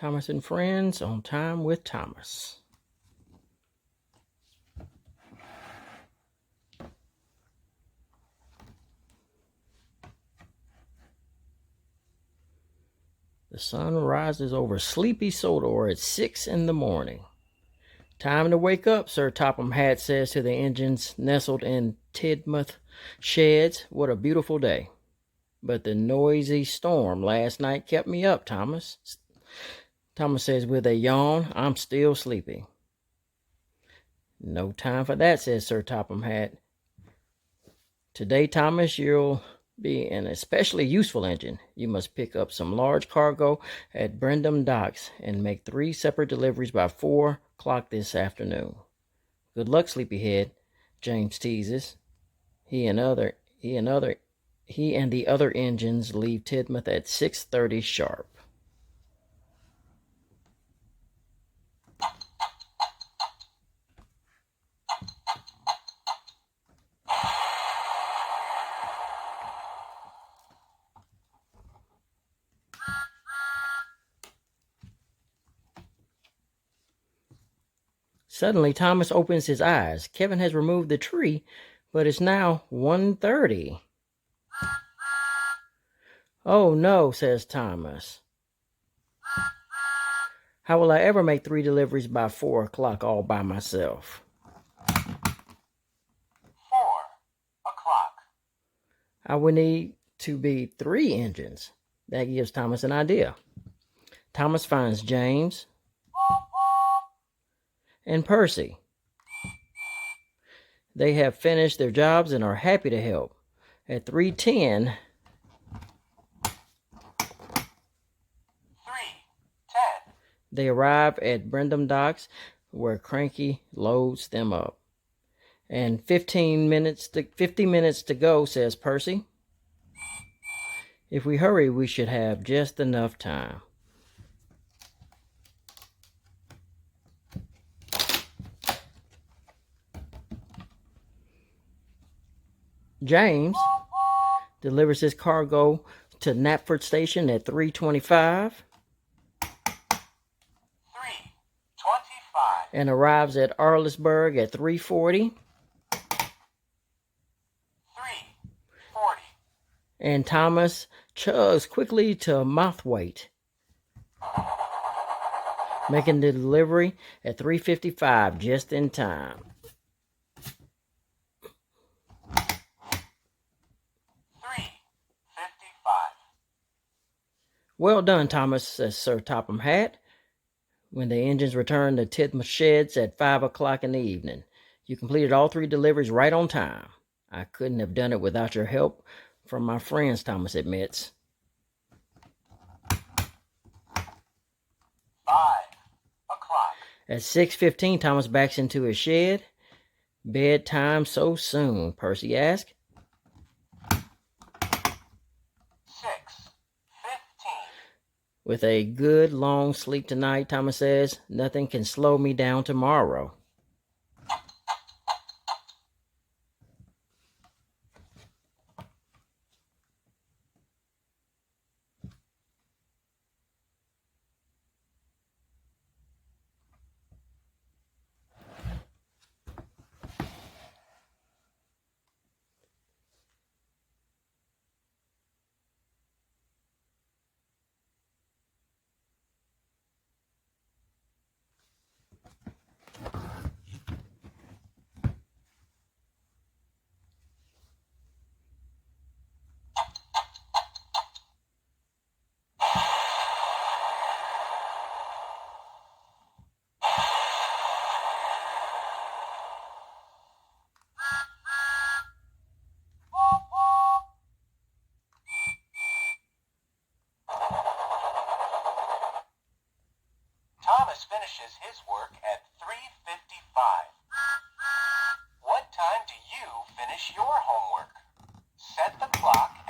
Thomas and Friends on Time with Thomas. The sun rises over sleepy Sodor at 6 in the morning. Time to wake up, Sir Topham Hatt says to the engines nestled in Tidmouth sheds. What a beautiful day. But the noisy storm last night kept me up, Thomas. Thomas says with a yawn, I'm still sleepy. No time for that, says Sir Topham Hatt. Today, Thomas, you'll be an especially useful engine. You must pick up some large cargo at Brendam Docks and make 3 separate deliveries by 4 o'clock this afternoon. Good luck, sleepyhead, James teases. He and the other engines leave Tidmouth at 6:30 sharp. Suddenly, Thomas opens his eyes. Kevin has removed the tree, but it's now 1:30. Oh no, says Thomas. How will I ever make 3 deliveries by 4 o'clock all by myself? 4 o'clock. I would need to be 3 engines. That gives Thomas an idea. Thomas finds James and Percy. They have finished their jobs and are happy to help. At 3:10, they arrive at Brendam Docks, where Cranky loads them up. And 50 minutes to go, says Percy. If we hurry, we should have just enough time. James delivers his cargo to Knapford Station at 3:25. And arrives at Arlesburg at 3:40. 3:40. And Thomas chugs quickly to Mouthwaite, making the delivery at 3:55, just in time. 3:55. Well done, Thomas, says Sir Topham Hatt, when the engines returned to Tidmouth sheds at 5 o'clock in the evening. You completed all 3 deliveries right on time. I couldn't have done it without your help from my friends, Thomas admits. 5 o'clock. At 6:15, Thomas backs into his shed. Bedtime so soon, Percy asks. 6:15. With a good long sleep tonight, Thomas says, nothing can slow me down tomorrow. Thomas finishes his work at 3:55. What time do you finish your homework? Set the clock